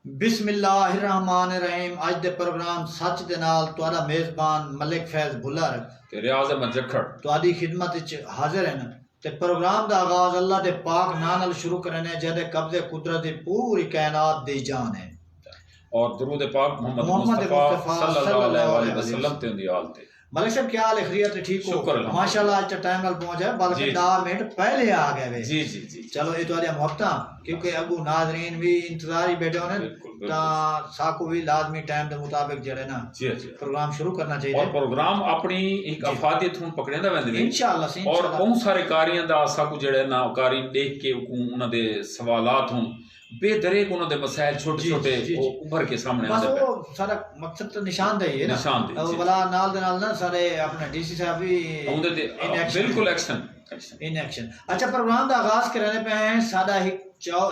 बिस्मिल्लाहिर्रहमानिर्रहीम। अज दे प्रोग्राम सच दे नाल तुहाडा मेजबान मलिक फैज भुल्लर ते रियाज अहमद जखड़ तुहाडी खिदमत विच हाजिर हैं। ते प्रोग्राम दा आगाज अल्लाह दे पाक नाम नाल शुरू करने जेदे कब्जे कुदरत दी पूरी कायनात दी जान है और दुरूद पाक मोहम्मद मुस्तफा मुस्तफा सल्लल्लाहु अलैहि वसल्लम ते उनदी आल ते। मलिक साहब क्या हाल है? खैरियत ठीक हो? शुक्र माशाल्लाह आज टाइम नाल पहुंच जाए बल्कि 10 मिनट पहले आ गए वे। जी जी जी चलो ये तुहाडी मोहब्बत क्योंकि अगू नाज़रीन भी इंतजार ही बैठे होने ता साकू भी लाजमी टाइम दे मुताबिक जेड़े ना जी प्रोग्राम शुरू करना चाहिए और प्रोग्राम अपनी एक अफादियत हुन पकड़ेंदा वेंदे ने इंशाअल्लाह और बहुत सारे कारियां दा साकू जेड़े ना कारी देख के उन्हां दे सवालात हुन बेदरे को उन्होंने मसाइल छोटे छोटे उभर के सामने बस वो सारा मकसद तो निशानदेही है ना, निशानदेही वाला नाल दे नाल ना सारे अपने डीसी साहब भी बिल्कुल एक्शन इन एक्शन। अच्छा प्रोग्राम दा आगाज करने पे हैं सादा ही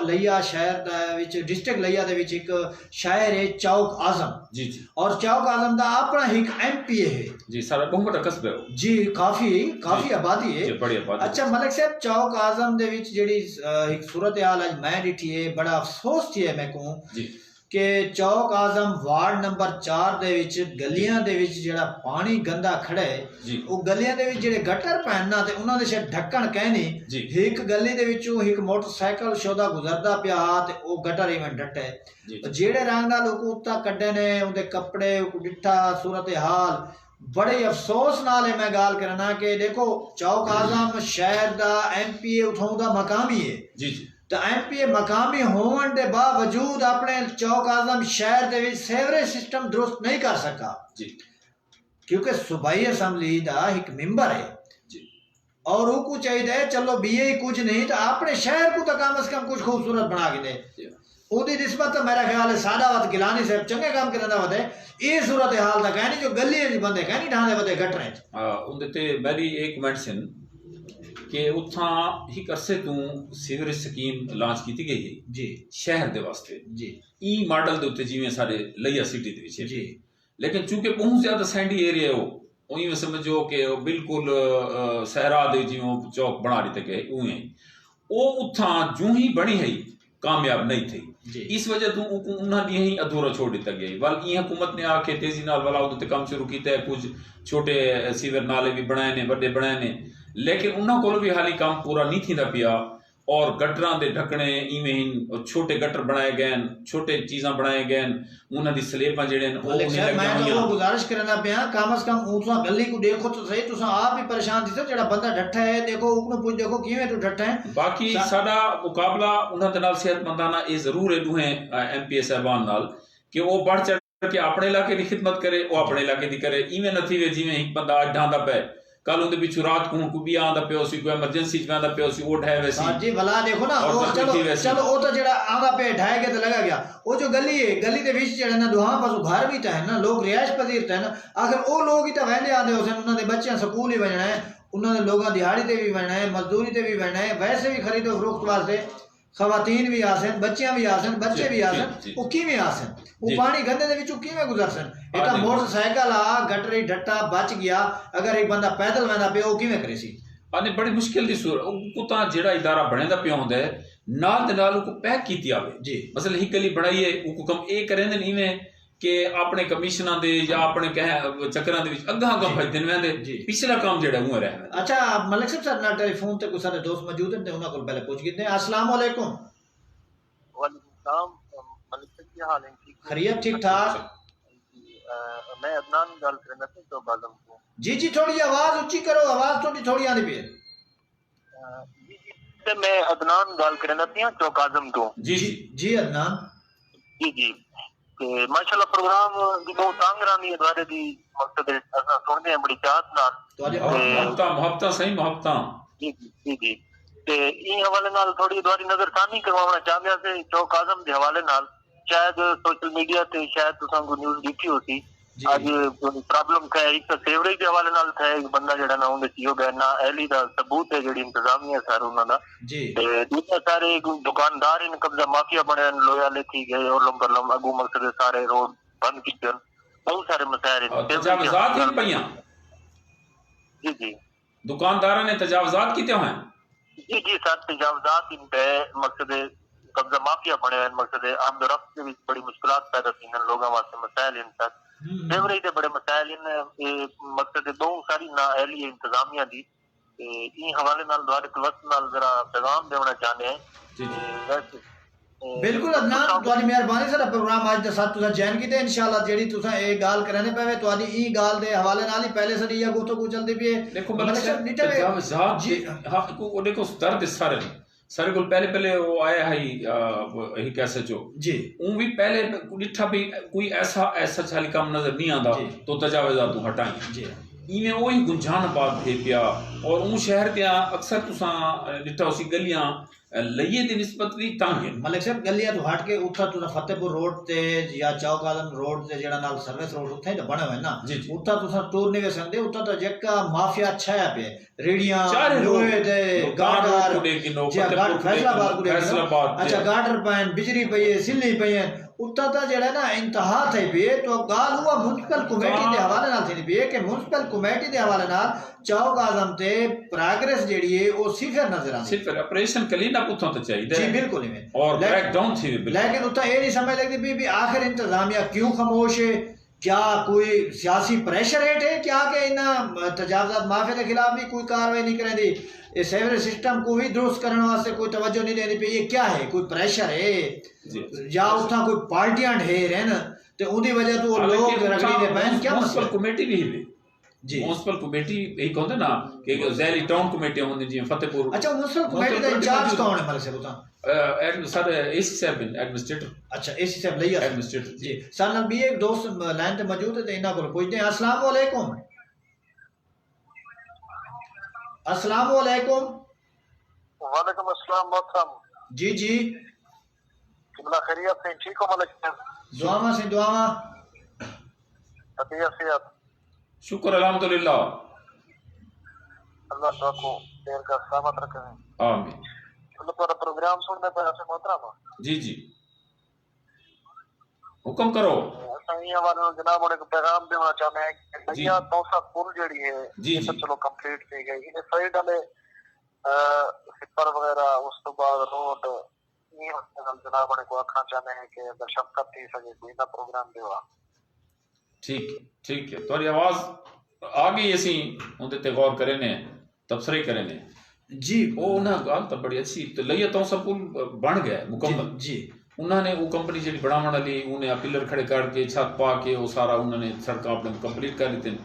लिया शहर दा विच डिस्ट्रिक्ट लिया दे विच एक शहर है चौक आजम जी जी और चौक आजम दा अपना एक एमपीए है जी सारा बहुत बड़ा कस्बा है जी काफी आबादी है बड़ी आबादी। अच्छा मलिक साहब चौक आजम दे विच जेडी एक सूरत हाल आज मैं डिठी है बड़ा अफसोस थी है मैं कहूं जी कि चौक आजम वार्ड नंबर 4 दे विच गलियां दे विच जेड़ा पानी गंदा खड़ा है वो गलियां दे विच जेड़े गटर पैना ते उन्हां दे शे ढक्कन कहनी एक गली दे विचों एक मोटरसाइकिल शोदा गुजरदा पिया ते ओ गटर इवें डटे जेड़े रंग नाल उत्ता कड्डे ने उनदे कपड़े डिठा सूरत हाल बड़े अफसोस नाल मैं गाल करना कि देखो चौक आजम शहर दा एमपीए उठाउंदा मकामी है जी जी तो एमपीए मकामी होवन के बावजूद अपने चौक आजम शहर दे विच सेवरेज सिस्टम दुरुस्त नहीं कर सका जी क्योंकि सूबाई असम्बली दा एक मेंबर है जी और वो कुछ चाहिए चलो बीए ही कुछ नहीं तो अपने शहर को तो कम से कम कुछ खूबसूरत बना के दे उदी निस्बत तो मेरा ख्याल है सादा वत गिलानी साहब चंगे काम करना वदे ये सूरत हाल दा कहनी जो गली च बंदे कहनी ढांदे वदे गटरे च उनदे ते मेरी एक कमेंट सन कि उत्थां ही अरसे तू सीवरेज स्कीम लॉन्च की गई है जी शहर दे वास्ते जी ई मॉडल दे उत्ते जिवें सारे लिया सिटी दे विच जी लेकिन चूंकि बहुत ज्यादा सैंडी एरिया हो उही समझो कि बिल्कुल सहरा दे जिवें चौक बना दिते गए उहे ओ उत्थां जूं ही बनी है कामयाब नहीं थी इस वजह तू उन्हां दी ही अधूरा छोड़ दिता गया बल ई हुकूमत ने आके तेजी नाल वाला उते काम शुरू कीता है कुछ छोटे सीवर नाले भी बनाए ने बड़े बनाए ने लेकिन उन्होंने को भी हाली काम पूरा नहीं थी पिया और गटरां दे ढकने इवें छोटे गटर बनाए गए छोटे चीज़ां बनाए गए उन्हां दी स्लेबां जेड़े मैं तो गुजारिश करना पिया कम से कम उसा गली को देखो तो सही तुसा आप भी परेशान थी जेड़ा बंदा डठा है देखो उकनो पूछ देखो किवें तू डठा है बाकी साडा मुकाबला उन्हां दे नाल सेहतमंदाना ए जरूर है दुहे एमपीए साहबान नाल कि वो बढ़ चढ़ के अपने इलाके की खिदमत करे वो अपने इलाके दी करे इवें न थी वे जिवें एक बंदा अज ढांदा पे कल उनके पिछू रात को भी आंदा पियो सी कोई इमरजेंसी च आंदा पियो सी वो ढाए वैसी हां जी भला देखो ना वो चलो वो तो जेड़ा आंदा पे ढाए के तो लगा गया वो जो गली है गली दे विच जेड़ा ना दुहा पासो घर भी तो है ना लोग रिहाइश पजीर तो है ना आखिर वो लोग ही तो वहंदे आंदे होसन उन्हां दे बच्चे स्कूल ही वजना है उन्हां दे लोगां दिहाड़ी ते भी वजना है मजदूरी ते भी वजना है वैसे भी खरीदो फरोख्त वास्ते खवातीन भी आसन बच्चियां भी आसन बच्चे भी आसन वो किवें आसन वो पानी गंदे दे विचों किवें गुजरसन एक मोटरसाइकिल आ गटरी डट्टा बच गया अगर एक बंदा पैदल वेंदा पे वो किवें करे सी आने बड़ी मुश्किल दी सूरत को ता जेड़ा इदारा बनेदा पिया हुंदा है नाल दे नाल को पैक कीती आवे जी मसलन ही गली बनाई है वो कम ए करेंदे नहीं इवें कि अपने कमिशनां दे या अपने कह चक्करां दे विच अग्गा भजदे वेंदे पिछला काम जेड़ा हुआ रहे। अच्छा मलिक साहब सर ना टेलीफोन ते कुछ सारे दोस्त मौजूद हैं ते उन्हां कोल पहले पूछ गिते अस्सलाम वालेकुम। वालेकुम सलाम मलिक साहब क्या हाल है? ठीक खैरियत ठीक ठाक। मैं अदनान गल करना था तो बाजम को जी जी थोड़ी आवाज ऊंची करो आवाज थोड़ी आंदी पे जी जी ते मैं अदनान गल करना था चौक आजम तो जी जी अदनान जी जी ते माशाल्लाह प्रोग्राम दी बहुत तांगरानी द्वारे दी मकसद असा सुनदे हैं बड़ी चाहत नाल तो मोहब्बत सही मोहब्बत जी जी जी ते ई हवाले नाल थोड़ी द्वारी नजरसानी करवाना चाहंदे से चौक आजम दे हवाले नाल शायद सोशल मीडिया ते शायद तुसां को न्यूज़ दिखी होती आज प्रॉब्लम का एक तो सेवरेज के हवाले नाल था एक बंदा जेड़ा ना उनदे चियो गया ना एली दा सबूत है जेड़ी इंतजामिया सारे उन्हां दा जी ते दूसरा सारे दुकानदार इन कब्जा माफिया बने लोया लेती गए और लंबरलम अगू मकसद सारे रोड बंद कीते बहुत सारे मसाइल तजावुजात ही पईयां जी जी दुकानदारां ने तजावुजात कीते हैं जी जी सर तजावुजात इन पे मकसद कब्जा माफिया बने हैं, मकसद आमदोरफ्त के भी बड़ी मुश्किलात पैदा थी लोगों वास्ते, मसाइल इन तक फेवरेट बड़े मसाइल इन मकसद दो सारी नाअहली इंतजामिया दी ई हवाले नाल द्वारे वक्त नाल जरा पैगाम देना चाहते हैं। बिल्कुल अदनान ਤੁਹਾਡੀ ਮਿਹਰਬਾਨੀ ਸਾਡਾ ਪ੍ਰੋਗਰਾਮ ਅੱਜ ਦਾ ਸਾਥ ਤੁਸੀਂ ਜੈਨ ਕੀਤੇ ਇਨਸ਼ਾਅੱਲਾ ਜਿਹੜੀ ਤੁਸੀਂ ਇਹ ਗੱਲ ਕਰਨੇ ਪਵੇ ਤੁਹਾਡੀ ਇਹ ਗੱਲ ਦੇ ਹਵਾਲੇ ਨਾਲ ਹੀ ਪਹਿਲੇ ਸਦੀ ਇਹ ਗੁਫ਼ਤਗੂ ਚੱਲਦੀ ਪਈ ਹੈ। देखो जी हाँ को देखो दर्द सारे को पहले वो आया है ही कैसे जो जी उन भी पहले डिठा भी कोई ऐसा छाली काम नजर नहीं आता तो तजावेजा तू हटाई जी इवें वही गुंजान बात थे पिया और उन शहर त्या अक्सर तुसा डिठा उसी गलियां लइये दी निस्बत भी तंग है। मलिक साहब गलियां तो हट के उठा तुसा फतेहपुर रोड ते या चौक आजम रोड ते जेड़ा नाल सर्विस रोड उठे तो बने हुए ना उठा तुसा टूर नहीं वे सकदे उठा तो जक्का माफिया छाया पे रेडियां लोहे दे गाडर फैसलाबाद अच्छा गाडर पैन बिजली पई है सिल्ली पई है उठा तो जेड़ा ना इंतहा थे पे तो गाल हुआ म्युनिसिपल कमेटी दे हवाले नाल थी पे कि म्युनिसिपल कमेटी दे हवाले नाल चौक आजम ते प्रोग्रेस जेड़ी है वो सिफर नजर आंदी सिफर ऑपरेशन कलीना पुथों तो चाहिए जी बिल्कुल ही और ब्रेक डाउन थी लेकिन उतना ये नहीं समझ लगती भी आखिर इंतजामिया क्यों खामोश है क्या कोई सियासी प्रेशर हेठ है क्या कि इन तजावजात माफिया के खिलाफ भी कोई कार्रवाई नहीं करें दी ये सेवरेज सिस्टम को भी दुरुस्त करने वास्ते कोई तवज्जो नहीं देनी पे ये क्या है कोई प्रेशर है या उतना कोई पार्टियां ढेर है ना तो उनकी वजह तो लोग रगड़ी दे पैन क्या मसला कमेटी भी है जी म्युनिसिपल कमेटी एक होंदे ना कि ज़ैली टाउन कमेटी होंदी जी फतेहपुर अच्छा म्युनिसिपल कमेटी का इंचार्ज कौन है मतलब से बता सारे एसी साहब एडमिनिस्ट्रेटर अच्छा एसी साहब लइया एडमिनिस्ट्रेटर जी सर नाल भी एक दोस्त लाइन पे मौजूद है तो इना को पूछते हैं अस्सलाम वालेकुम अस्सलाम वालेकुम वालेकुम अस्सलाम मोहतरम जी जी किबला खैरियत से ठीक हो मलिक साहब दुआवा से दुआवा तबीयत सेहत शुक्र अल्हम्दुलिल्लाह अल्लाह ताला को देर का सलामत रखे आमीन मतलब पूरा प्रोग्राम सुनने पर ऐसे मोहतरम जी जी हुक्म करो सही हमारे जनाब को पैगाम देना चाहते हैं कि भैया तौसा पुल जेडी है जी तो चलो कंप्लीट थी गई इन साइड वाले सिपर वगैरह उस तो बाद रोड ये जनाब को आखना चाहते हैं कि बशक्कत थी सके कोई ना प्रोग्राम देवा ठीक है तुम्हारी आवाज आ गई ऐसी उनते ते गौर करे ने तबसरे करे ने जी वो ना गाल तो बड़ी अच्छी तो लइया तो सब पुल बन गया मुकम्मल जी उन्होंने वो कंपनी जी बनाने वाली उन्हें पिलर खड़े करके छत पा के वो सारा उन्होंने सड़क अपने कंप्लीट कर दी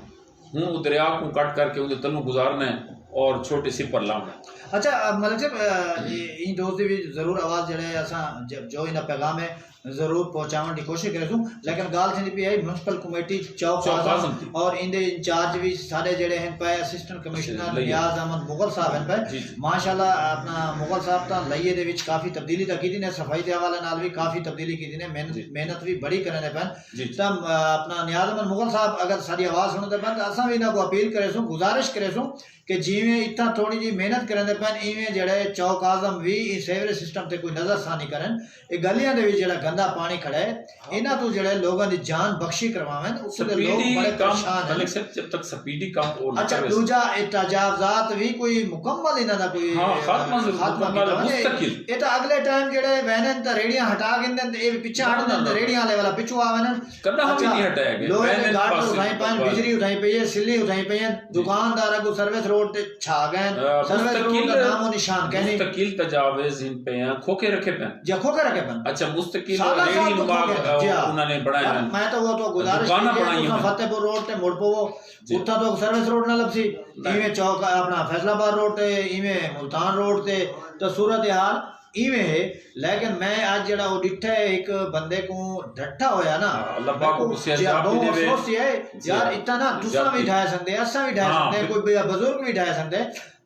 हूँ वो दरिया को कट करके उन्हें तलू गुजारना है और छोटे सिपर लाना अच्छा मलिक साहब इन दोस्त भी जरूर आवाज जड़े असा जो इन पैगाम है जरूर पहुंचाने की कोशिश करें लेकिन गाल थी भी है म्युनिसिपल कमेटी चौक आजम और इनके इंचार्ज भी सारे जड़े हैं पे असिस्टेंट कमिश्नर नियाज अहमद मुगल साहब हैं पे माशाल्लाह अपना मुगल साहब ता लइये दे विच काफी तब्दीली ता कीती ने सफाई दे हवाले नाल भी काफी तब्दीली कीती ने मेहनत भी बड़ी करने पैन तब अपना नियाज अहमद मुगल साहब अगर सारी आवाज सुनते पैन असा भी इन्हां को अपील करे सो गुजारिश करे सो कि जिवें इतना थोड़ी जी मेहनत करने पैन इवें जड़े चौक आजम भी सेवरेज सिस्टम ते कोई नजरसानी करन ए गलियां दे विच जड़ा गंदा पानी खड़ा है इना तो जड़े लोगों की जान बख्शी करवावें उससे लोग बड़े परेशान हैं जब तक स्पीडी काम और अच्छा दूजा तजावजात भी कोई मुकम्मल इना दा कोई खात्मा मुस्तकिल ए तो अगले टाइम जड़े वैनन ता रेडियां हटा गिंदन ते ए पीछे हट दन रेडियां वाले वाला पिछू आवेन कदा हम नहीं हटाया गया लोहे दे गाट उठाई पान बिजली उठाई पई है सिल्ली उठाई पई है दुकानदार को सर्विस रोड ते छा गए सर्विस रोड का नाम और निशान कहनी मुस्तकिल तजावुज इन पे खोखे रखे पे या खोखे रखे पे अच्छा मुस्तकिल उन्होंने बनाया मैं तो वो तो गुजारिश की फतेहपुर रोड ते मुड़ पवो उठा तो सर्विस रोड ना लपसी इवें चौक अपना फैसलाबाद रोड ते इवें मुल्तान रोड ते तो सूरत हाल इवें है लेकिन मैं आज जड़ा वो डिठा एक बंदे को डट्ठा होया ना अल्लाह पाक को सियासत भी देवे अफसोस है यार इतना ना तुसा भी ढाया सकते असा भी ढाया सकते कोई बुजुर्ग भी ढाया सकते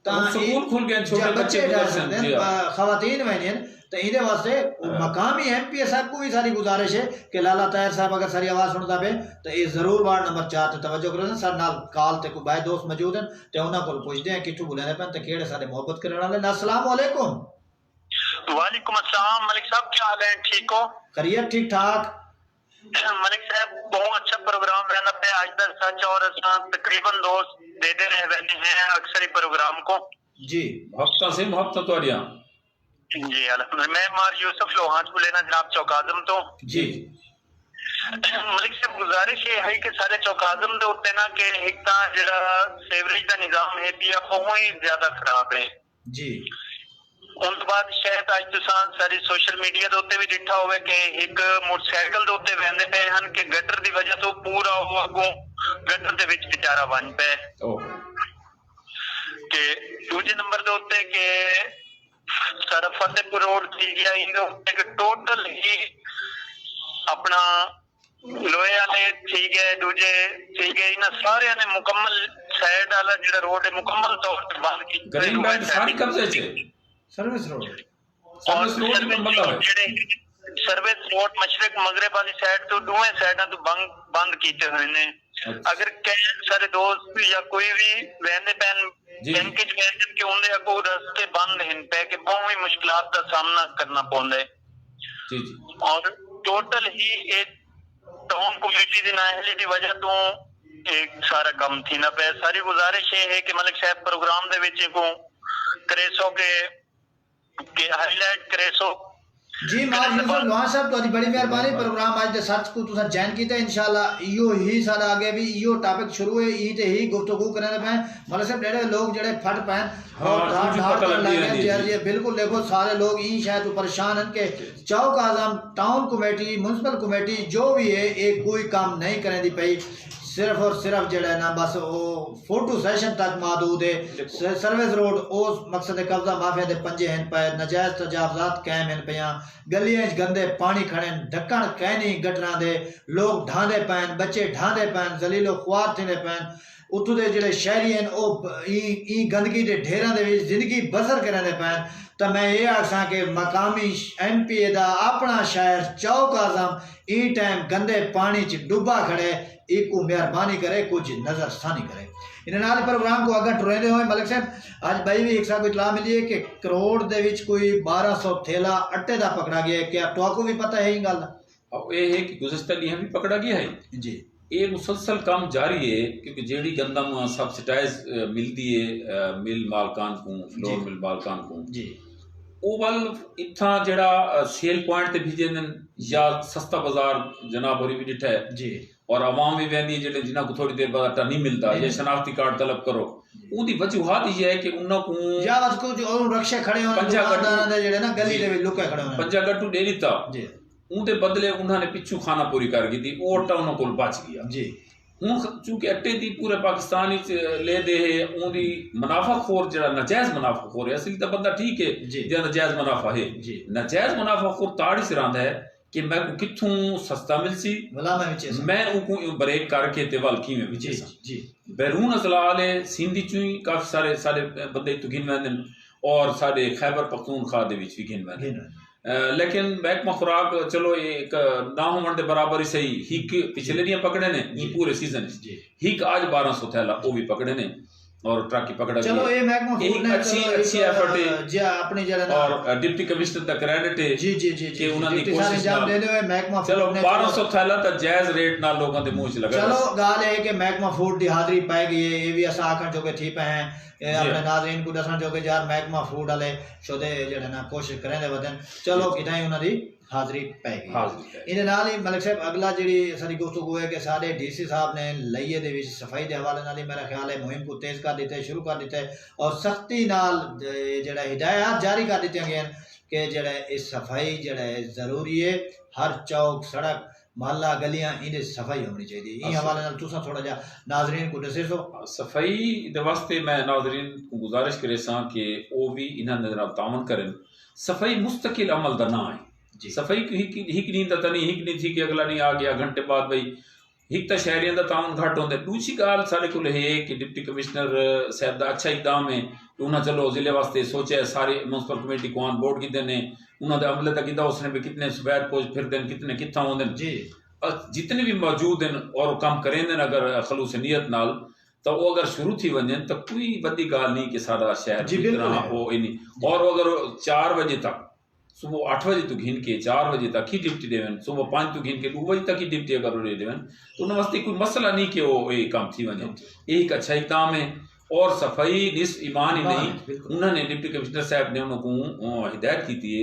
ता स्कूल खुल गए छोटे बच्चे ढाया सकते खवातीन वहनियन तो इहदे वास्ते मकामी एमपी साहब को भी सारी गुजारिश है कि लाला ताहिर साहब अगर सारी आवाज सुनता पे तो ये जरूर वार्ड नंबर 4 ते तवज्जो करो सर नाल कॉल ते कोई बाय दोस्त मौजूद हैं ते उन्हां को पूछदे हैं किथों बुलाने पे ते केड़े सारे मोहब्बत करने वाले अस्सलाम वालेकुम वालेकुम अस्सलाम मलिक साहब क्या हाल है ठीक हो खैरियत ठीक ठाक मलिक साहब बहुत अच्छा प्रोग्राम रहना पे आज तक सच और तकरीबन दोस्त देते रहे हैं अक्सर ही प्रोग्राम को जी हफ्ता से हफ्ता तो आरिया जी अल्हम्दुलिल्लाह। मैं मार यूसुफ लोहान को लेना जनाब चौक आजम तो जी मलिक साहब गुजारिश ये है कि सारे चौक आजम दे उत्ते ना कि एक ता जेड़ा सीवरेज दा निजाम है पिया बहुत ही ज्यादा खराब है जी। उस बाद शायद अज तुसा सारी सोशल मीडिया दे उत्ते भी दिखा होवे कि एक मोटरसाइकिल दे उत्ते वहंदे पे हन कि गटर दी वजह तो पूरा वो अगों गटर दे विच बेचारा बन पे के दूजे नंबर दे उत्ते के सारा फतेहपुर रोड थी गया इनके उत्ते के टोटल ही अपना लोहे वाले ठीक है दूजे ठीक है इन्हें सारे ने मुकम्मल साइड वाला जो रोड है मुकम्मल तौर पर बंद की ग्रीन बैंड सारी कब्जे च सर्विस रोड सर्विस रोड मशरक मगरब वाली साइड तो दोवें साइडां तो बंद कीते हुए ने अगर कई सारे दोस्त या कोई भी वहदे पैन जिनके वहदे के उनके अगो रास्ते बंद हैं पे के बहुत ही मुश्किलात का सामना करना पौंदा है जी और टोटल ही एक टाउन कमेटी दी नाअहली दी वजह तो एक सारा कम थी ना पे सारी गुजारिश ये है कि मलिक साहब प्रोग्राम दे विच को करेसो के हाईलाइट करेसो जी मार यूसुफ लोहान साहब तो बड़ी मेहरबानी प्रोग्राम आज दे सच को तुसा जॉइन कीता इंशाल्लाह इयो ही सारा आगे भी इयो टॉपिक शुरू है ई ते ही गुफ्तगू करने पे मतलब सब डेढ़े लोग जेड़े फट पैन और ढाड लगे जी बिल्कुल देखो सारे लोग ई शायद परेशान हैं कि चौक आजम टाउन कमेटी म्युनिसिपल कमेटी जो भी है एक कोई काम नहीं करने दी पई सिर्फ और सिर्फ जड़ा ना बस वो फोटो सेशन तक महदूद है सर्विस रोड उस मकसद कब्जा माफिया दे पंजे हैं पे नजायज तजावजात कायम हैं पिया गलियां गंदे पानी खड़े ढक्कन कहनी गटरां दे लोग ढांदे पैन बच्चे ढांदे पैन जलीलो ख्वार थिंदे पैन उतों दे जेड़े शहरी हैं ओ ई गंदगी दे ढेरां दे विच जिंदगी बसर करने पैन तो मैं ये आखसा कि मकामी MP दा अपना शहर चौक आजम ई टाइम गंदे पानी च डुबा खड़े एक को मेहरबानी करे कुछ नजर सानी करे इन नाल प्रोग्राम को अगर टुरेंदे होए मलिक साहब आज भाई भी एक साथ को इतला मिली है कि करोड़ दे विच कोई 1200 थैला आटे दा पकड़ा गया है क्या तो भी पता है ई गल अब ये है कि गुज़श्ता दी भी पकड़ा गया है जी ये मुसलसल काम जारी है क्योंकि जेडी गंदम सब्सिडाइज मिलती है मिल मालकान को फ्लोर मिल मालकान को जी वो वाल इतना जड़ा सेल पॉइंट ते भेजन या सस्ता बाजार जनाब और भी डिठा है जी और आवाम भी वहदी जेडे जिन्ना को थोड़ी देर बाद आटा नहीं मिलता या शनाख्ती कार्ड तलब करो उनकी वजूहात ये है कि उन्ना को या बस कुछ और रक्षे खड़े होने दुकानदार दे जेडे ना गली दे विच लुके खड़े होने पंजा गट्टू दे दिता जी उनके बदले उन्होंने पिछू खाना पूरी कर दी वो आटा उन्होंने कोल बच गया जी हूँ चूंकि अट्टे की पूरे पाकिस्तान ले दे है उनकी मुनाफाखोर जरा नाजायज मुनाफाखोर है असली तो बंदा ठीक है जो नाजायज मुनाफा है नाजायज मुनाफाखोर ताड़ी सिरांदा है कि मैं को किथों सस्ता मिलसी मैं उनको ब्रेक करके ते वाल की में विचे जी बैरून असलाल है सिंधी चुई काफी सारे बंदे तो गिन वंदन और सारे खैबर पख्तूनख्वा दे विच भी गिन वंदन लेकिन महकमा खुराक चलो एक ना होने के बराबर ही सही हिक पिछले दियां पकड़े ने पूरे सीजन हिक आज 1200 थैला वो भी पकड़े ने और ट्रक की पकड़ा चलो ये महकमा एक अच्छी एफर्ट है जी अपनी जरा और डिप्टी कमिश्नर दा क्रेडिट है जी जी जी कि उन्होंने कोशिश जाम दे दे महकमा चलो 1200 थैला ता जायज रेट ना लोगों दे मुंह च लगा चलो गाल है कि महकमा फूड दी हाजिरी पाई गई है ये भी असा आखन जो के थी पे हैं अपने नाज़रीन को दसन जो कि यार महकमा फूड वाले शोदे जेड़े ना कोशिश करें दे वदन चलो किताई उन्हां दी हाजिरी पैगी इन नाल ही मलिक साहब अगला जी सारी गुफ्तगू है कि सारे DC साहब ने लइए दे विच सफाई के हवाले नाल मेरा ख्याल है मुहिम को तेज कर दिते शुरू कर दिते और सख्ती नाल जेड़ा हिदायत जारी कर दिते गए कि जेड़ा इस सफाई जेड़ा जरूरी है हर चौक सड़क महल्ला गलियां इन सफाई होनी चाहिए ई हवाले नाल तुसा थोड़ा जा नाज़रीन को दसे सो सफाई दे वास्ते मैं नाज़रीन को गुजारिश करे सा कि ओ भी इना नजर तावन करें सफाई मुस्तकिल अमल दा ना है सफाई हिक नींद तनी हिक नहीं थी कि अगला नहीं आ गया घंटे बाद भाई हिक तो शहरियों का तावन घट होंगे दूसरी गाल सारे को है कि डिप्टी कमिश्नर साहब का अच्छा इकदाम है कि उन्हें चलो जिले वास्ते सोचा सारी म्यूनसिपल कमेटी को ऑन बोर्ड कितने ने उन्होंने अमले तक किया उसने भी कितने सफेद पोज फिर दें कितने कितना होंगे जी जितने भी मौजूद हैं और काम करें अगर खलूस नीयत नाल तो वो अगर शुरू थी वजन तो कोई बड़ी गाल नहीं कि सारा शहर वो नहीं और अगर 4 बजे तक सुबह 8 बजे तो घिन के 4 बजे तक ही डिप्टी देवन सुबह 5 तो घिन के 2 बजे तक ही डिप्टी अगर देवन तो उन वास्ते कोई मसला नहीं कि वो ये काम थी वजन एक अच्छा इकदाम है और सफाई निस्फ ईमान ही नहीं। उन्होंने डिप्टी कमिश्नर साहब ने उन्होंने हिदायत की थी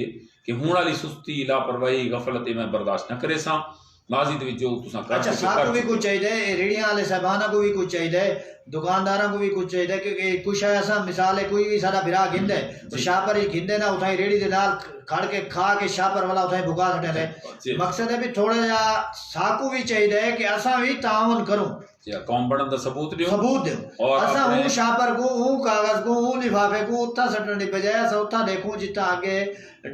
कि हुण वाली सुस्ती लापरवाही गफलत मैं बर्दाश्त न करे सा माजी दे जो तुसा कर अच्छा साहब को भी कुछ चाहिए, रेड़ियां वाले साहबाना को भी कुछ चाहिए, दुकानदारों को भी कुछ चाहिए, क्योंकि कुछ ऐसा मिसाल है कोई भी सारा बिरा गिंदे तो शाह पर ही गिंदे ना उठाई रेड़ी दे नाल खड़ के खा के शाह पर वाला उठाई भुगा सटे रहे। मकसद है भी थोड़ा जा साकू भी चाहिए कि असा भी तावन करूं या कौम बनन दा सबूत दियो और असा हूं शाह पर को हूं कागज को हूं लिफाफे को उठा सटने की बजाय असा उठा देखूं जिता आगे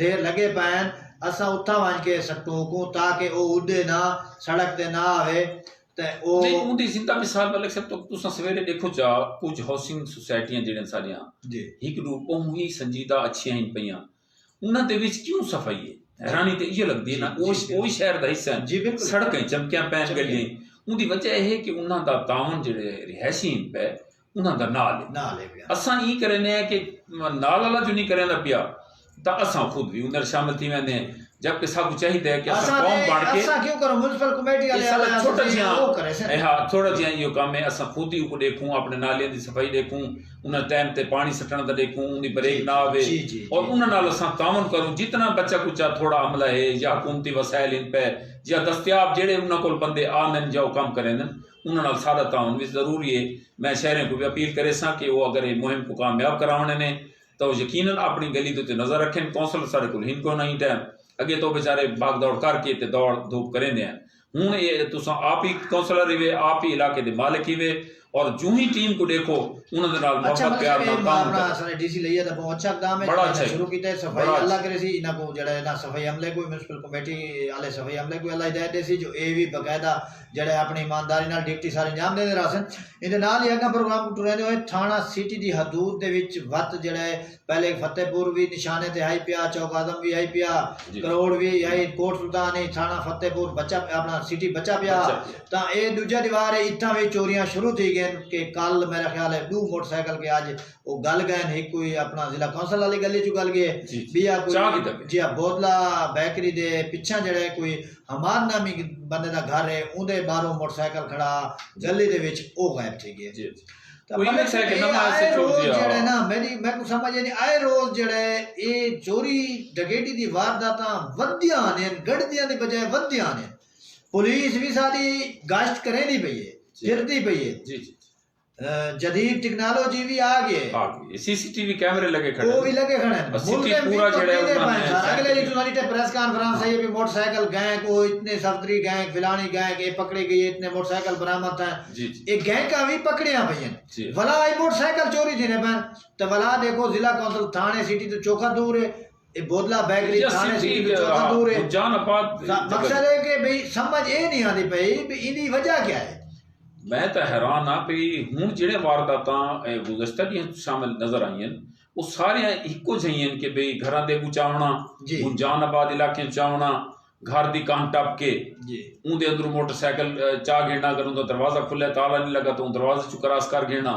ढेर लगे पैन असा उठा वंज के सटूं को ताकि ओ उड़े ना सड़क ते ना आवे ते ओ नहीं उंदी जिंदा मिसाल मलिक साहब तो तुसा सवेरे देखो जा कुछ हाउसिंग सोसाइटियां जेड़े सारियां जी एक रूपों ही संजीदा अच्छियां ही पईयां उन्हां दे विच क्यों सफाई है हैरानी ते ये लगदी है ना ओ शहर दा हिस्सा जी बिल्कुल सड़कें चमकियां पैन गलियां उनकी वजह है कि उन्हां दा तावन जेड़े रिहायशी पे उन्हां दा नाल है असां ई करने हैं कि नाल वाला जो नहीं करेंदा पिया ता असां खुद भी उधर शामिल थी वेंदे हैं जबकि सब चाहिए कि असां कौम बन के असां क्यों करो म्युनिसिपल कमेटी वाले छोटा जिहा वो करे से हां थोड़ा जिहा यो काम है असां खुद ही को देखूं अपने नालियां दी सफाई देखूं उन्हां टाइम ते पानी सटण दा देखूं उनकी ब्रेक ना आवे और उन्हां नाल असां तावन करूं जितना बच्चा कुचा थोड़ा अमला है या हुकूमती वसाइल इन पे या दस्तयाब जेड़े उन्हां कोल बंदे आनन जो काम करें उन्हां नाल सारा तावन भी जरूरी है। मैं शहरों को भी अपील करे सा कि वो अगर ये मुहिम को कामयाब करावणे ने तो यकीनन अपनी गली ते नजर रखें। कौंसल सारे को हिनको नहीं टाइम अगे तो बेचारे भाग दौड़ करके ते दौड़ धूप करेंदे हैं हुण ये तुसा आप ही कौंसलर ही वे आप ही इलाके दे मालिक ही वे और जो ही टीम को देखो उन्होंने नाल मोहब्बत प्यार नाल काम अपना सने डीसी लइया दा बहुत अच्छा काम है बड़ा अच्छा शुरू कीते सफाई अल्लाह करे सी इना को जड़ा ना सफाई अमले को म्युनिसिपल कमेटी वाले सफाई अमले को अल्लाह हिदायत दे सी जो ए भी बकायदा जड़े अपनी ईमानदारी नाल ड्यूटी सारे अंजाम देंदे रासन इहदे नाल ही अगा प्रोग्राम को टुरेंदे होए थाना सिटी दी हदूद दे विच वत जड़े पहले फतेहपुर भी निशाने ते आई पिया चौक आजम भी आई पिया करोड़ भी आई कोट सुल्तान ही थाना फतेहपुर बचा अपना सिटी बचा पिया ता ए दूजा दीवार है इत्थां भी चोरियां शुरू थी गए कि कल मेरा ख्याल है 2 मोटरसाइकिल के आज वो गल गए एक कोई अपना जिला कौंसल वाली गली चु गल गए बिया कोई जी बोतला बेकरी दे पिछा जड़े कोई हमार नामी बंदे दा घर है उंदे बाहरों मोटरसाइकिल खड़ा गली दे विच ओ गायब थी गए जी कोई नहीं है कि नवा ऐसे छोड़ दिया जड़े ना मैं को समझ नहीं आए रोज जड़े ए चोरी डकैती दी वारदातां वधियां ने गड़दियां दी बजाय वधियां ने पुलिस भी सारी गश्त करे नहीं पई है फिरती पई है जी जी जदीद टेक्नोलॉजी भी आ गई सीसीटीवी कैमरे लगे खड़े वो भी लगे खड़े सिटी पूरा जड़े अगले दिन तुम्हारी प्रेस कॉन्फ्रेंस है भी मोटरसाइकिल गए को इतने सफदरी गए फिलानी गए के पकड़े गए इतने मोटरसाइकिल बरामद हैं एक गैंग का भी पकड़िया भैया वला आई मोटरसाइकिल चोरी थी ने बहन तो वला देखो जिला कौंसिल थाने सिटी तो चौखा दूर है ये बोतला बैगरी थाने सिटी तो चौखा दूर है जान आपात मकसद है कि भाई समझ ये नहीं आती पई भी इनी वजह क्या है। मैं तो हैरान हाँ भी हूँ जेड़े वारदातां गुज़श्ता दी शामिल नजर आई वो सारे इको जही कि भाई घर दे चावना जान आबाद इलाके चावना घर दी कान टप के उनके अंदर मोटरसाइकिल चाह घेना अगर उनका दरवाजा खुले ताला नहीं लगा तो दरवाजे चु क्रॉस कर घेना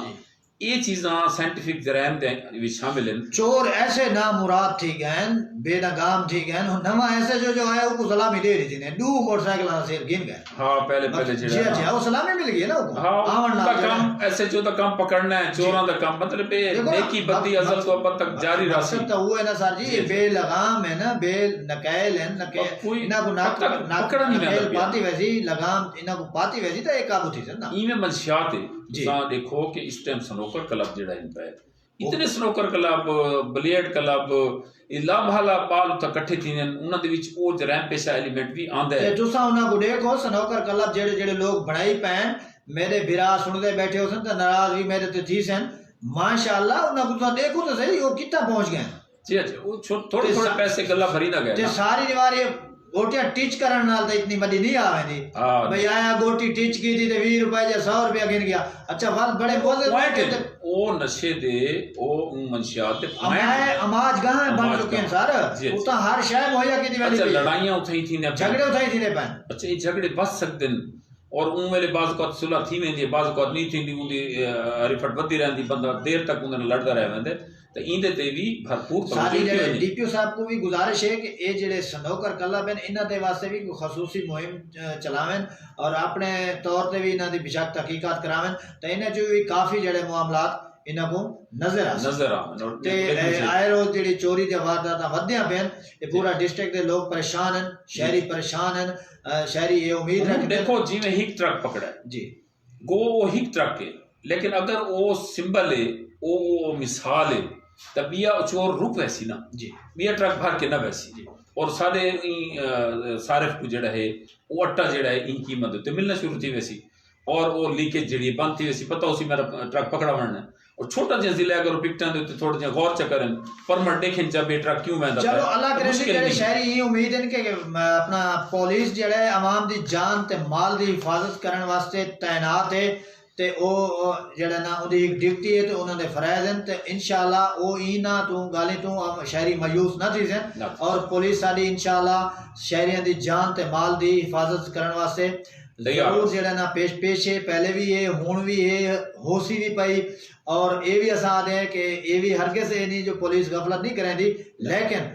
ये चीज़ा साइंटिफिक जराइम दे शामिल हैं। चोर ऐसे नामुराद थी गए बेनगाम थी गए नवा ऐसे जो आया वो सलामी दे रही थी ने 2 मोटरसाइकिल से गिन गए हां पहले जी जी वो सलामी मिल गई ना वो हां आवन दा काम ऐसे जो दा काम पकड़ना है चोरों दा काम मतलब पे नेकी बद्दी अजल तो अब तक जारी रही तो वो है ना सर जी बेलगाम है ना बेल नकैल है ना इना को ना पकड़ नहीं मिल पाती वैसी लगाम इना को पाती वैसी तो एक काबू थी ना ई में मंशियात है देखो कि इस टाइम स्नूकर क्लब जड़ा इन पे इतने स्नूकर क्लब बिलियर्ड क्लब इला भाला बाल तो इकट्ठे थी उन्हां दे विच ओ जराइम पेशा एलिमेंट भी आंदा है तुसा उन्हां को देखो स्नूकर क्लब जेड़े जेड़े लोग बनाई पैन मेरे बिरा सुनदे बैठे हो सन तो नाराज भी मेरे ते थी सन माशाल्लाह उन्हां को देखो तो सही वो कितना पहुंच गए जी अच्छा वो थोड़े थोड़े पैसे गल्ला भरी ना गए ते सारी दीवार ये गोटियां टिच करन नाल तो इतनी बड़ी नहीं आवेंदी भाई आया गोटी टिच की थी ते 20 रुपए या 100 रुपया गिन गया अच्छा बात बड़े पॉइंट ओ नशे दे ओ मंशियात दे पॉइंट अमाज गां बन चुके हैं सर उता हर शय मुहैया की दी अच्छा लड़ाइयां उथई थी ने झगड़े उथई थी ने पन अच्छा ये झगड़े बच सकते और उन वेले बाज को सुलह थी वेंदी बाज को नहीं थींदी उंदी रिफट वधी रहंदी बंदा देर तक उन लड़दा रह वेंदे तो इंदे ते भी भरपूर सारी डीपीओ साहब को भी गुजारिश है कि ये जेडे स्नूकर क्लब हैं इन्हां दे वास्ते भी खसूसी मुहिम चलावें और अपने तौर ते भी इन्हां दी बिशक तहकीकात करावें तो इन्हां जो भी काफ़ी जेडे मामलात इन्हां को नजर आ ते आए रोज जेडी चोरी ते वारदातां वधियां पेन ये पूरा डिस्ट्रिक्ट दे लोग परेशान हैं शहरी परेशान हैं शहरी ये उम्मीद रखते देखो जिवें हिक ट्रक पकड़ा जी गो वो हिक ट्रक है लेकिन अगर वो सिंबल है वो मिसाल है तब बिया चोर रुक वैसी ना जी बिया ट्रक भर के ना वैसी और सारे सारिफ को जड़ा है वो अट्टा जड़ा है इन कीमत उत्ते मिलना शुरू थी वैसी और वो लीकेज जड़ी बंद थी वैसी पता उसी मेरा ट्रक पकड़ा बनना और छोटा जिहा जिला अगर पिकटां दे उत्ते थोड़ा जिहा गौर च करन परमट देखें जब ये ट्रक क्यों वंदा चलो अल्लाह करे जेड़े शहरी ये उम्मीद है कि अपना पुलिस जेड़ा है आवाम दी जान ते माल दी हिफाजत करन वास्ते तैनात है ते ओ जेड़ा ना ओदी एक ड्यूटी है ते उन्हां दे फराइज हैं ते इंशाअल्लाह ओ इना तू गाली तू शहरी मायूस ना थी सन और पुलिस साडी इंशाअल्लाह शहरियां दी जान ते माल दी हिफाजत करन वास्ते जरूर जेड़ा ना पेश है पहले भी है हुण भी है होसी भी पई और ये भी असा आदे कि ये भी हरगिज़ से नहीं जो पुलिस गफलत नहीं करेंदी लेकिन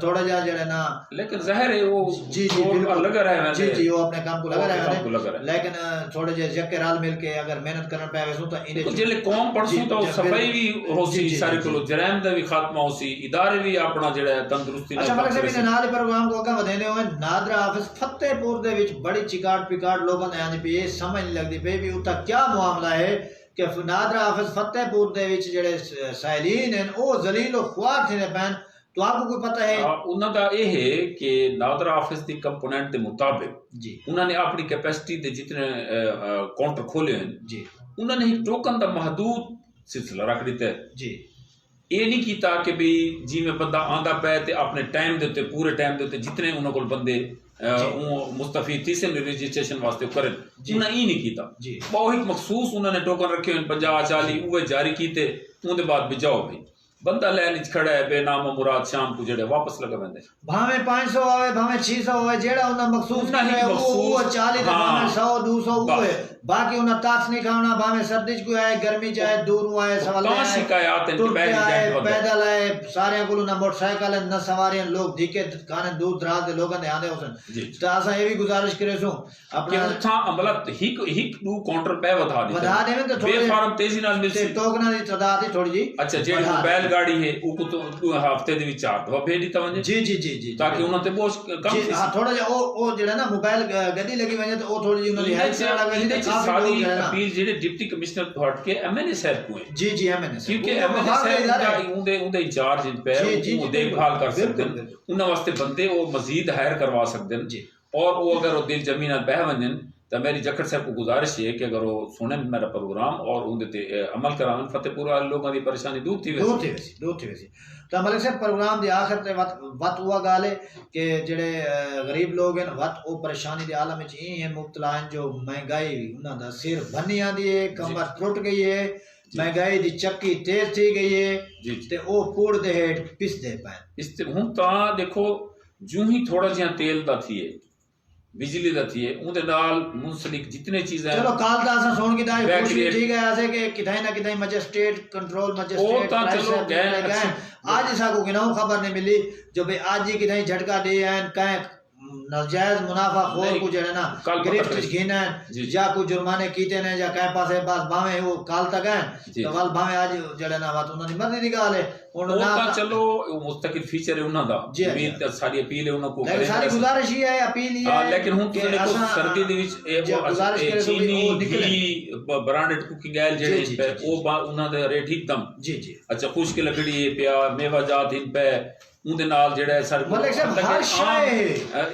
थोड़ा जा जड़ा ना लेकिन ज़ाहिर है वो जी जी बिल्कुल लगा रहा है जी वो अपने काम को लगा रहा है लेकिन थोड़े जे जक्के राल मिल के अगर मेहनत करन पे आवे तो इने जेले कौम पड़सू तो सफाई भी होसी सारे को जराइम दा भी खात्मा होसी इदारे भी अपना जेड़ा तंदुरुस्ती अच्छा मलक साहब इने नाल प्रोग्राम को आगे वधेंदे होए नादरा हाफिज फतेहपुर दे विच बड़ी चिकाट पिकाट लोगों ने आंदी पे समझ नहीं लगदी पे भी उता क्या मामला है कि नादरा हाफिज फतेहपुर दे विच जेड़े साइलीन हैं ओ जलील और ख्वार थे पैन तो आपको कोई पता है उन्हां दा ये है कि नादरा हाफिज दी कंपोनेंट के मुताबिक जी उन्होंने अपनी कैपेसिटी दे जितने काउंटर खोले हैं जी उन्होंने एक टोकन दा महदूद सिलसिला रख दिता है जी ये नहीं कीता कि भी जिवें बंदा आंदा पे ते अपने टाइम दे उत्ते पूरे टाइम दे उत्ते जितने उन्हां कोल बंदे मुस्तफीद थी से रजिस्ट्रेशन वास्ते करें उन्हें ई नहीं कीता बहुत एक मखसूस उन्होंने टोकन रखे 50-40 उवे जारी कीते उनके बाद भी जाओ भाई बंदा लाइन खड़ा है बेनाम मुराद शाम को जेड़े वापस लगा वेंदे भावे 500 आवे भावे 600 आवे जेड़ा उन्हें मखसूस नहीं है वो 40 भावे 100 200 हुए बाकी उन्हें तास नहीं खाना भावे सर्दी को आए गर्मी चाहे दूर आए सवाल है शिकायत है कि पैदल आए सारे को ना मोटरसाइकिल न सवारियां लोग धीके खाने दूर दराज दे लोगों ने आंदे होसन तो असा ये भी गुजारिश करे सो अपना था अमला हिक हिक दू काउंटर पे बता दे तो थोड़े बेफारम तेजी नाल मिलसी टोकना दी तादाद थोड़ी जी अच्छा जेड़ी मोबाइल गाड़ी है वो तो हफ्ते दे विच 4 दफा भेज दी तवने जी जी जी जी ताकि उन्हां ते बोझ कम जी हां थोड़ा जा ओ जेड़ा ना मोबाइल गड्डी लगी वने तो ओ थोड़ी जी उन्हां दी हेल्प से लगा वने तो काफी अपील जेडे डिप्टी कमिश्नर हट के एमएनए साहब को है जी जी एमएनए क्योंकि एमएनए साहब उनदे इंचार्ज इन पे वो देखभाल कर सकते हैं उन्हां वास्ते बंदे वो मजीद हायर करवा सकते हैं और वो अगर वो दिल जमीन बह वजन तो मेरी जखड़ साहब को गुजारिश है कि अगर वो सुने मेरा प्रोग्राम और उनके अमल करावन फतेहपुर वाले लोगों की परेशानी दूर थी वैसी तो मलिक साहब प्रोग्राम दी आखिर ते वत हुआ गाल है कि जेड़े गरीब लोग हैं वत वो परेशानी दे आलम विच ई हैं मुब्तला हैं जो महंगाई उन्हां दा सिर भन्नी आंदी है कमर टुट गई है महंगाई दी चक्की तेज थी गई है ते ओ कूड़ दे हेठ पिसदे पे इस हुन ता देखो जूं ही थोड़ा जिहा तेल दा थी बिजली दा थी उनदे नाल मुंसलिक जितने चीजें चलो काल दा असा सुन के दाई खुशी ठीक है ऐसे कि किथाई ना किथाई मजिस्ट्रेट कंट्रोल मजिस्ट्रेट ता चलो गए आज सा को गिनाऊ खबर नहीं मिली जो भाई आज ही किथाई झटका दे हैं कहे नाजायज मुनाफा खोर को जेड़ा ना गिरफ्त घिना या को जुर्माने कीते ने या कहे पासे बस भावे वो काल तक है तो वाल भावे आज जेड़ा ना बात उन्होंने मर्जी दी गाल है उन ना चलो वो मुस्तकिल फीचर है उन्हां दा उम्मीद सारी अपील है उन्हां को लेकिन सारी गुजारिश ही है अपील ही है लेकिन हुन तुसी देखो सर्दी दे विच गुजारिश करे चीनी घी ब्रांडेड कुकिंग ऑयल जेड़े वो उन्हां दे रेट एकदम जी जी अच्छा खुश्क लकड़ी है पिया मेवा जात इन पे उनके नाल जेड़ा सर मलिक साहब हर शय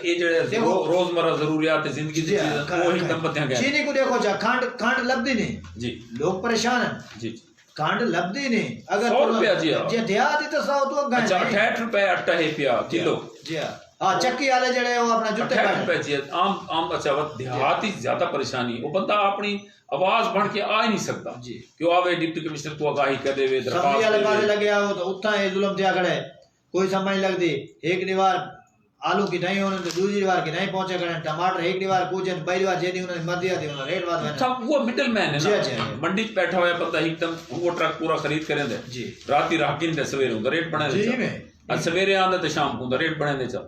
ये जेड़े रोजमर्रा जरूरियात जिंदगी दी वो एकदम बतियां गए चीनी को देखो जा खंड लबदी नहीं जी लोग परेशान हैं जी खंड लबदी नहीं अगर 100 रुपया जी जे देहाती तो 100 तो गए अच्छा 68 रुपए आटा है पिया किलो जी हां चक्की वाले जेड़े वो अपना जुत्ते 68 रुपए जी आम अच्छा देहाती ज्यादा परेशानी वो बंदा अपनी आवाज बढ़ के आ ही नहीं सकता जी क्यों आवे डिप्टी कमिश्नर को आगाही कर देवे दरखास्त वाले पासे लगे आओ तो उतना ये जुल्म दिया खड़े कोई समझ लगती एक दीवार आलू की नहीं होने तो दूसरी दीवार की नहीं पहुंचे करे टमाटर एक दीवार पूछे पहली दीवार जेदी उन्होंने मर दिया थी उन्होंने रेट बात अच्छा वो मिडिल मैन है ना मंडी में बैठा हुआ बंदा एकदम वो ट्रक पूरा खरीद करे दे जी रात राखिन दे सवेरे उनका रेट बने जी में आज सवेरे आंदा ते शाम को रेट बने दे चा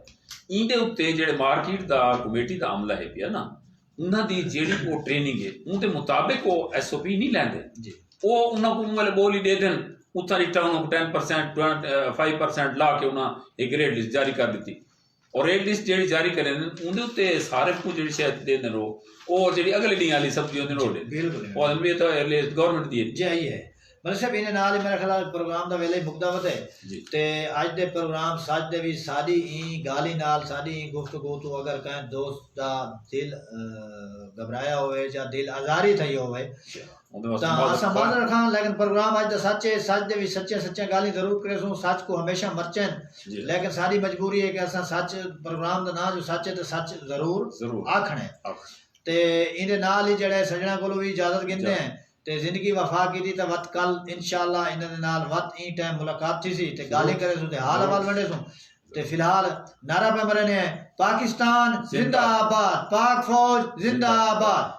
इंदे उत्ते जेड़े मार्केट दा कमेटी दा अमला है पिया ना उन्हां दी जेड़ी वो ट्रेनिंग है उनके मुताबिक वो एसओपी नहीं लेंदे जी ਉਹ ਉਹਨਾਂ ਕੋਲ ਵਾਲੇ ਬੋਲ ਹੀ ਦੇ ਦੇਣ ਉੱਥਾ ਰਿਟਾ ਉਹਨਾਂ ਨੂੰ 10% 5% ਲਾ ਕੇ ਉਹਨਾਂ ਇੱਕ ਰੇਟ ਲਿਸਟ ਜਾਰੀ ਕਰ ਦਿੱਤੀ ਔਰ ਰੇਟ ਲਿਸਟ ਜਿਹੜੀ ਜਾਰੀ ਕਰੇ ਨੇ ਉਹਦੇ ਉੱਤੇ ਸਾਰੇ ਕੁਝ ਜਿਹੜੀ ਸ਼ਾਇਦ ਦੇ ਦੇਣ ਉਹ ਜਿਹੜੀ ਅਗਲੇ ਦਿਨ ਵਾਲੀ ਸਬਜ਼ੀ ਉਹਦੇ ਨਾਲ ਬਿਲਕੁਲ ਉਹ ਵੀ ਤਾਂ ਗਵਰਨਮੈਂਟ ਦੀ ਜੀ ਆਈ ਹੈ ਮਤਲਬ ਸਾਹਿਬ ਇਹਨੇ ਨਾਲ ਹੀ ਮੇਰਾ ਖਿਆਲ ਪ੍ਰੋਗਰਾਮ ਦਾ ਵੇਲੇ ਮੁੱਕਦਾ ਵਧ ਹੈ ਤੇ ਅੱਜ ਦੇ ਪ੍ਰੋਗਰਾਮ ਸੱਚ ਦੇ ਵੀ ਸਾਡੀ ਹੀ ਗਾਲੀ ਨਾਲ ਸਾਡੀ ਗੁਫ਼ਤਗੂ ਤੋਂ ਅਗਰ ਕਹੇ ਦੋਸਤ ਦਾ ਦਿਲ ਘਬਰਾਇਆ ਹੋਵੇ ਜਾਂ ਦਿਲ ਆਜ਼ਾਰੀ થઈ ਹੋਵੇ ਤਾਂ ਅਸਾਂ ਬਾਦ ਰੱਖਾਂ ਲੇਕਿਨ ਪ੍ਰੋਗਰਾਮ ਅੱਜ ਦਾ ਸੱਚ ਦੇ ਵੀ ਸੱਚੇ गाली जरूर करे सो सच को हमेशा मरचन लेकिन सारी मजबूरी है कि असां सच प्रोग्राम दा नाम जो सच है तो सच जरूर आखना है ते इहदे नाल ही जेड़े सजना कोलों भी इजाजत गिनदे हैं ते जिंदगी वफा की थी तो वत कल इंशाअल्लाह इन्हां दे नाल वत ई टाइम मुलाकात थी सी ते गाली करे सो ते हाल हवाल वंडे सो ते फिलहाल नारा पे मरने हैं पाकिस्तान जिंदाबाद पाक फौज जिंदाबाद।